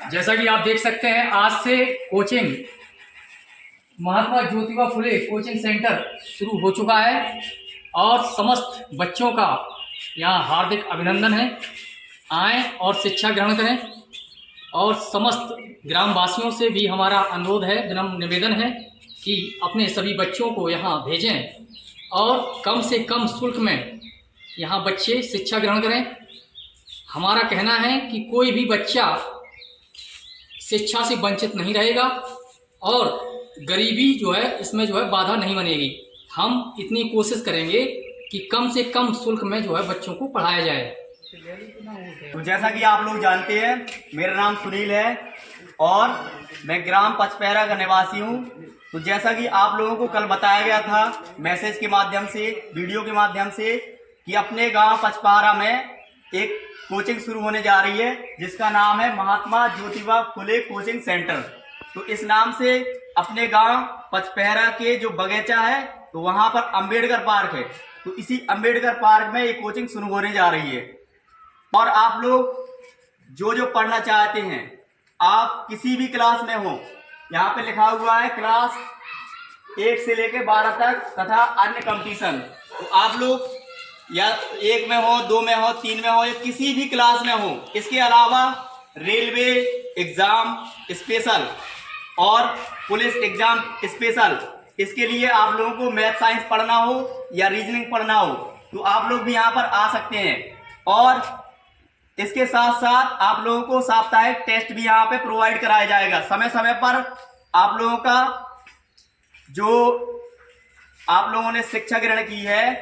जैसा कि आप देख सकते हैं, आज से coaching Mahatma Jyotiba Phule coaching centre शुरू हो चुका है और समस्त बच्चों का यहाँ हार्दिक अभिनंदन है। आएँ और शिक्षा ग्रहण करें और समस्त ग्रामवासियों से भी हमारा अनुरोध है, विनम्र निवेदन है कि अपने सभी बच्चों को यहाँ भेजें और कम से कम शुल्क में यहाँ बच्चे शिक्षा ग्रहण करें। हमारा कहना है कि कोई भी बच्चा शिक्षा से वंचित नहीं रहेगा और गरीबी जो है इसमें जो है बाधा नहीं बनेगी। हम इतनी कोशिश करेंगे कि कम से कम शुल्क में जो है बच्चों को पढ़ाया जाए। तो जैसा कि आप लोग जानते हैं, मेरा नाम सुनील है और मैं ग्राम पचपैरा का निवासी हूँ। तो जैसा कि आप लोगों को कल बताया गया था मैसेज के माध्यम से, वीडियो के माध्यम से, कि अपने गांव पचपैरा में एक कोचिंग शुरू होने जा रही है जिसका नाम है महात्मा ज्योतिबा फुले कोचिंग सेंटर। तो इस नाम से अपने गांव पचपैरा के जो बगीचा है तो वहां पर अंबेडकर पार्क है, तो इसी अंबेडकर पार्क में ये कोचिंग शुरू होने जा रही है। और आप लोग जो पढ़ना चाहते हैं, आप किसी भी क्लास में हो, यहाँ पे लिखा हुआ है क्लास 1 से लेकर 12 तक तथा अन्य कंपटीशन। तो आप लोग या 1 में हो, 2 में हो, 3 में हो या किसी भी क्लास में हो। इसके अलावा रेलवे एग्जाम स्पेशल और पुलिस एग्जाम स्पेशल, इसके लिए आप लोगों को मैथ साइंस पढ़ना हो या रीजनिंग पढ़ना हो तो आप लोग भी यहाँ पर आ सकते हैं। और इसके साथ साथ आप लोगों को साप्ताहिक टेस्ट भी यहाँ पे प्रोवाइड कराया जाएगा। समय समय पर आप लोगों का जो आप लोगों ने शिक्षा ग्रहण की है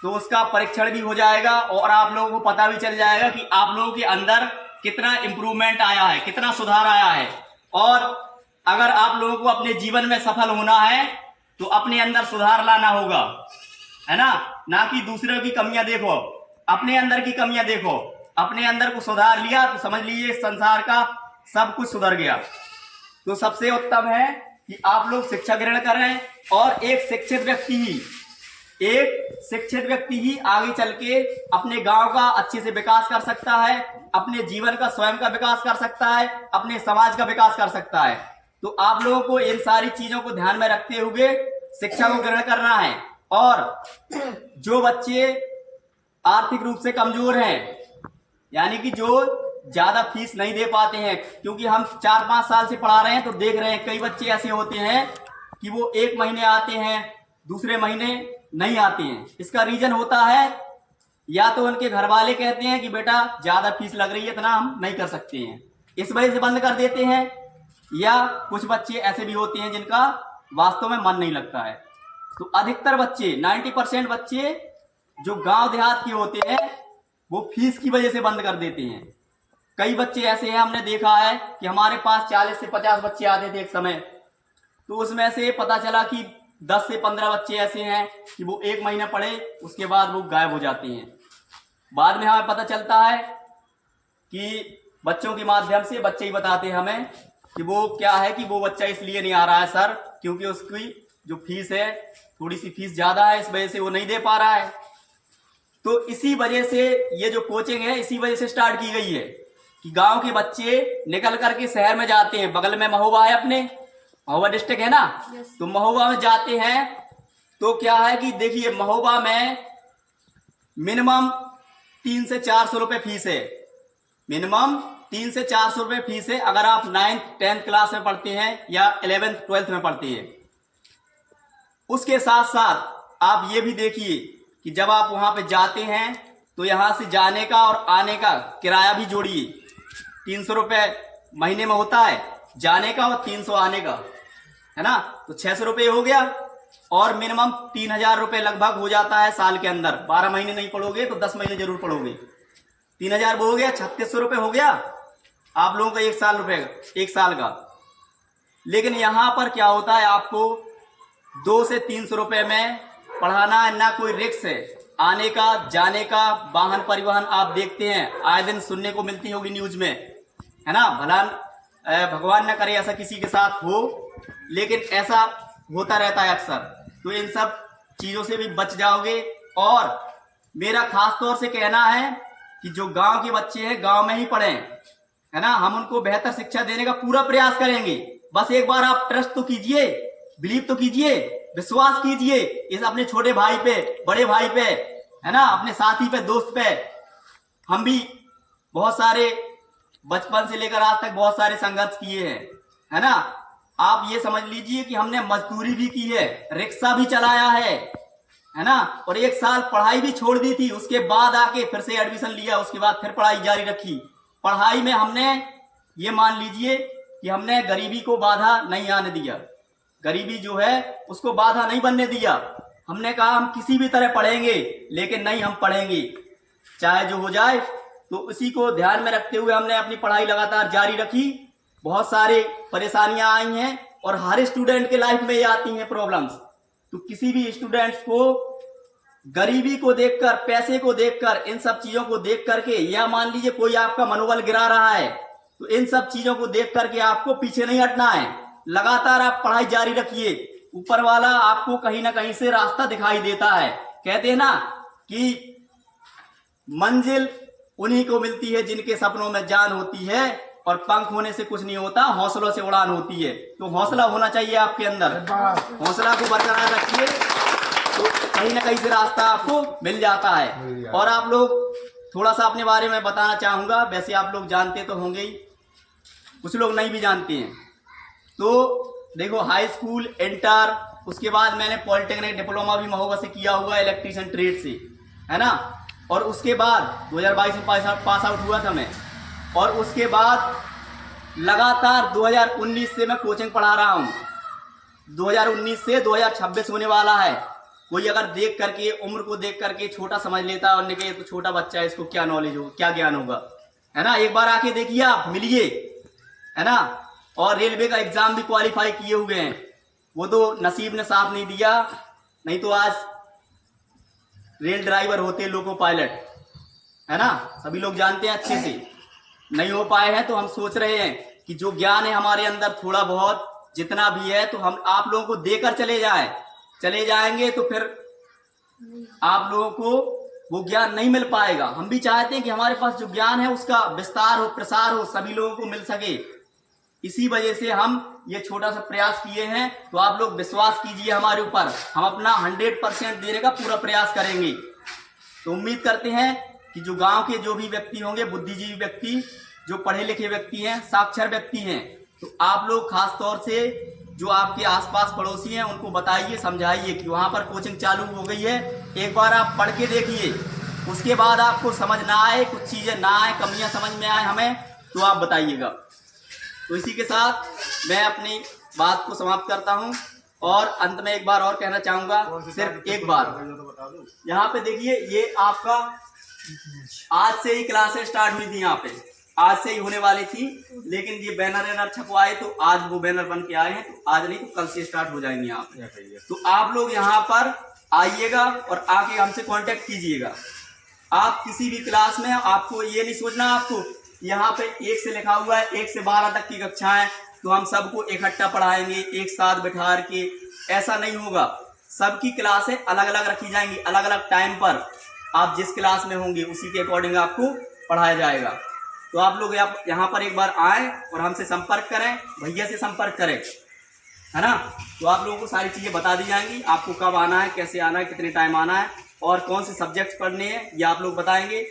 तो उसका परीक्षण भी हो जाएगा और आप लोगों को पता भी चल जाएगा कि आप लोगों के अंदर कितना इम्प्रूवमेंट आया है, कितना सुधार आया है। और अगर आप लोगों को अपने जीवन में सफल होना है तो अपने अंदर सुधार लाना होगा, है ना कि दूसरे की कमियां देखो, अपने अंदर की कमियां देखो। अपने अंदर को सुधार लिया तो समझ लीजिए संसार का सब कुछ सुधर गया। तो सबसे उत्तम है कि आप लोग शिक्षा ग्रहण करें और एक शिक्षित व्यक्ति ही आगे चल के अपने गांव का अच्छे से विकास कर सकता है, अपने जीवन का स्वयं का विकास कर सकता है, अपने समाज का विकास कर सकता है। तो आप लोगों को इन सारी चीजों को ध्यान में रखते हुए शिक्षा को ग्रहण करना है। और जो बच्चे आर्थिक रूप से कमजोर हैं, यानी कि जो ज्यादा फीस नहीं दे पाते हैं, क्योंकि हम 4-5 साल से पढ़ा रहे हैं तो देख रहे हैं कई बच्चे ऐसे होते हैं कि वो 1 महीने आते हैं, दूसरे महीने नहीं आते हैं। इसका रीजन होता है या तो उनके घर वाले कहते हैं कि बेटा ज्यादा फीस लग रही है, इतना हम नहीं कर सकते हैं, इस वजह से बंद कर देते हैं। या कुछ बच्चे ऐसे भी होते हैं जिनका वास्तव में मन नहीं लगता है। तो अधिकतर बच्चे 90% बच्चे जो गांव देहात के होते हैं वो फीस की वजह से बंद कर देते हैं। कई बच्चे ऐसे हैं, हमने देखा है कि हमारे पास 40 से 50 बच्चे आते थे एक समय, तो उसमें से पता चला कि 10 से 15 बच्चे ऐसे हैं कि वो 1 महीना पढ़े उसके बाद वो गायब हो जाते हैं। बाद में हमें पता चलता है कि बच्चों के माध्यम से बच्चे ही बताते हैं हमें कि वो क्या है कि वो बच्चा इसलिए नहीं आ रहा है सर क्योंकि उसकी जो फीस है थोड़ी सी फीस ज्यादा है, इस वजह से वो नहीं दे पा रहा है। तो इसी वजह से ये जो कोचिंग है इसी वजह से स्टार्ट की गई है कि गांव के बच्चे निकल करके शहर में जाते हैं। बगल में महोबा है, अपने महोबा डिस्ट्रिक्ट है ना, तो महोबा में जाते हैं तो क्या है कि देखिए महोबा में मिनिमम 300 से 400 रुपए फीस है, मिनिमम 300 से 400 रुपए फीस है अगर आप 9th 10th क्लास में पढ़ते हैं या 11th 12th में पढ़ते हैं। उसके साथ साथ आप ये भी देखिए कि जब आप वहां पे जाते हैं तो यहां से जाने का और आने का किराया भी जोड़िए। 300 रुपए महीने में होता है जाने का और 300 आने का, है ना, तो 600 रुपये हो गया। और मिनिमम 3000 रुपये लगभग हो जाता है साल के अंदर। 12 महीने नहीं पढ़ोगे तो 10 महीने जरूर पढ़ोगे। 3000 वो हो गया, 3600 रुपये हो गया आप लोगों का एक साल का। लेकिन यहां पर क्या होता है, आपको 200 से 300 रुपये में पढ़ाना है, ना कोई रिक्स है आने का जाने का। वाहन परिवहन आप देखते हैं आए दिन सुनने को मिलती होगी न्यूज में, है ना। भला भगवान न करे ऐसा किसी के साथ हो, लेकिन ऐसा होता रहता है अक्सर। तो इन सब चीजों से भी बच जाओगे। और मेरा खास तौर से कहना है कि जो गांव के बच्चे हैं गांव में ही पढ़ें, है ना, हम उनको बेहतर शिक्षा देने का पूरा प्रयास करेंगे। बस एक बार आप ट्रस्ट तो कीजिए, बिलीव तो कीजिए, विश्वास कीजिए इस अपने छोटे भाई पे, बड़े भाई पे, है ना, अपने साथी पे, दोस्त पे। हम भी बहुत सारे बचपन से लेकर आज तक बहुत सारे संघर्ष किए हैं, है ना। आप ये समझ लीजिए कि हमने मजदूरी भी की है, रिक्शा भी चलाया है ना, और 1 साल पढ़ाई भी छोड़ दी थी। उसके बाद आके फिर से एडमिशन लिया, उसके बाद फिर पढ़ाई जारी रखी। पढ़ाई में हमने ये मान लीजिए कि हमने गरीबी को बाधा नहीं आने दिया, गरीबी जो है उसको बाधा नहीं बनने दिया। हमने कहा हम किसी भी तरह पढ़ेंगे, लेकिन नहीं, हम पढ़ेंगे चाहे जो हो जाए। तो उसी को ध्यान में रखते हुए हमने अपनी पढ़ाई लगातार जारी रखी। बहुत सारे परेशानियां आई हैं और हर स्टूडेंट के लाइफ में ये आती हैं प्रॉब्लम्स। तो किसी भी स्टूडेंट्स को गरीबी को देखकर, पैसे को देखकर, इन सब चीजों को देख करके, या मान लीजिए कोई आपका मनोबल गिरा रहा है, तो इन सब चीजों को देख करके आपको पीछे नहीं हटना है। लगातार आप पढ़ाई जारी रखिए। ऊपर वाला आपको कहीं ना कहीं से रास्ता दिखाई देता है। कहते हैं ना कि मंजिल उन्हीं को मिलती है जिनके सपनों में जान होती है, और पंख होने से कुछ नहीं होता, हौसलों से उड़ान होती है। तो हौसला होना चाहिए आपके अंदर, हौसला को बरकरार रखिए, तो कहीं ना कहीं से रास्ता आपको मिल जाता है। और आप लोग थोड़ा सा अपने बारे में बताना चाहूंगा। वैसे आप लोग जानते तो होंगे ही, कुछ लोग नहीं भी जानते हैं। तो देखो, हाई स्कूल, इंटर, उसके बाद मैंने पॉलिटेक्निक डिप्लोमा भी महोबा से किया हुआ, इलेक्ट्रीशियन ट्रेड से, है ना। और उसके बाद 2022 में पास आउट हुआ था मैं। और उसके बाद लगातार 2019 से मैं कोचिंग पढ़ा रहा हूँ। 2019 से 2026 होने वाला है। कोई अगर देख करके, उम्र को देख करके छोटा समझ लेता है और निकले तो छोटा बच्चा है, इसको क्या नॉलेज हो, क्या ज्ञान होगा, है ना। एक बार आके देखिए, आप मिलिए, है ना। और रेलवे का एग्जाम भी क्वालिफाई किए हुए हैं, वो तो नसीब ने साथ नहीं दिया, नहीं तो आज रेल ड्राइवर होते, लोको पायलट, है ना। सभी लोग जानते हैं अच्छे से। नहीं हो पाए हैं तो हम सोच रहे हैं कि जो ज्ञान है हमारे अंदर, थोड़ा बहुत जितना भी है, तो हम आप लोगों को देकर चले जाएंगे तो फिर आप लोगों को वो ज्ञान नहीं मिल पाएगा। हम भी चाहते हैं कि हमारे पास जो ज्ञान है उसका विस्तार हो, प्रसार हो, सभी लोगों को मिल सके। इसी वजह से हम ये छोटा सा प्रयास किए हैं। तो आप लोग विश्वास कीजिए हमारे ऊपर, हम अपना 100% देने का पूरा प्रयास करेंगे। तो उम्मीद करते हैं कि जो गांव के जो भी व्यक्ति होंगे, बुद्धिजीवी व्यक्ति, जो पढ़े लिखे व्यक्ति हैं, साक्षर व्यक्ति हैं, तो आप लोग खास तौर से जो आपके आसपास पड़ोसी हैं उनको बताइए, समझाइए कि वहां पर कोचिंग चालू हो गई है। एक बार आप पढ़ के देखिए, उसके बाद आपको समझ ना आए, कुछ चीजें ना आए, कमियां समझ में आए हमें, तो आप बताइएगा। तो इसी के साथ मैं अपनी बात को समाप्त करता हूं। और अंत में एक बार और कहना चाहूंगा, सिर्फ एक बार। यहाँ पे देखिए, ये आपका आज से ही क्लासेस स्टार्ट हुई थी, यहाँ पे आज से ही होने वाली थी, लेकिन ये बैनर छपवाए तो आज वो बैनर बन के आए हैं। तो आज नहीं तो कल से स्टार्ट हो जाएंगे यहाँ पे। तो आप लोग यहाँ पर आइएगा और आके हमसे कांटेक्ट कीजिएगा। आप किसी भी क्लास में, आपको ये नहीं सोचना, आपको यहाँ पे 1 से लिखा हुआ है 1 से 12 तक की कक्षाएं, तो हम सबको इकट्ठा पढ़ाएंगे, एक साथ बैठा के, ऐसा नहीं होगा। सबकी क्लासें अलग अलग रखी जाएंगी, अलग अलग टाइम पर। आप जिस क्लास में होंगे उसी के अकॉर्डिंग आपको पढ़ाया जाएगा। तो आप लोग यहाँ पर एक बार आए और हमसे संपर्क करें, भैया से संपर्क करें, है ना। तो आप लोगों को सारी चीजें बता दी जाएंगी, आपको कब आना है, कैसे आना है, कितने टाइम आना है, और कौन से सब्जेक्ट्स पढ़ने हैं, ये आप लोग बताएंगे।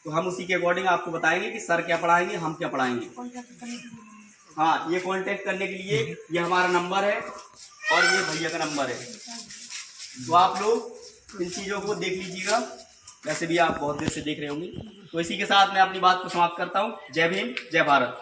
तो हम उसी के अकॉर्डिंग आपको बताएंगे कि सर क्या पढ़ाएंगे, हम क्या पढ़ाएंगे। हाँ, ये कांटेक्ट करने के लिए ये हमारा नंबर है और ये भैया का नंबर है। तो आप लोग इन चीज़ों को देख लीजिएगा, वैसे भी आप बहुत देर से देख रहे होंगे। तो इसी के साथ मैं अपनी बात को समाप्त करता हूँ। जय भीम, जय भारत।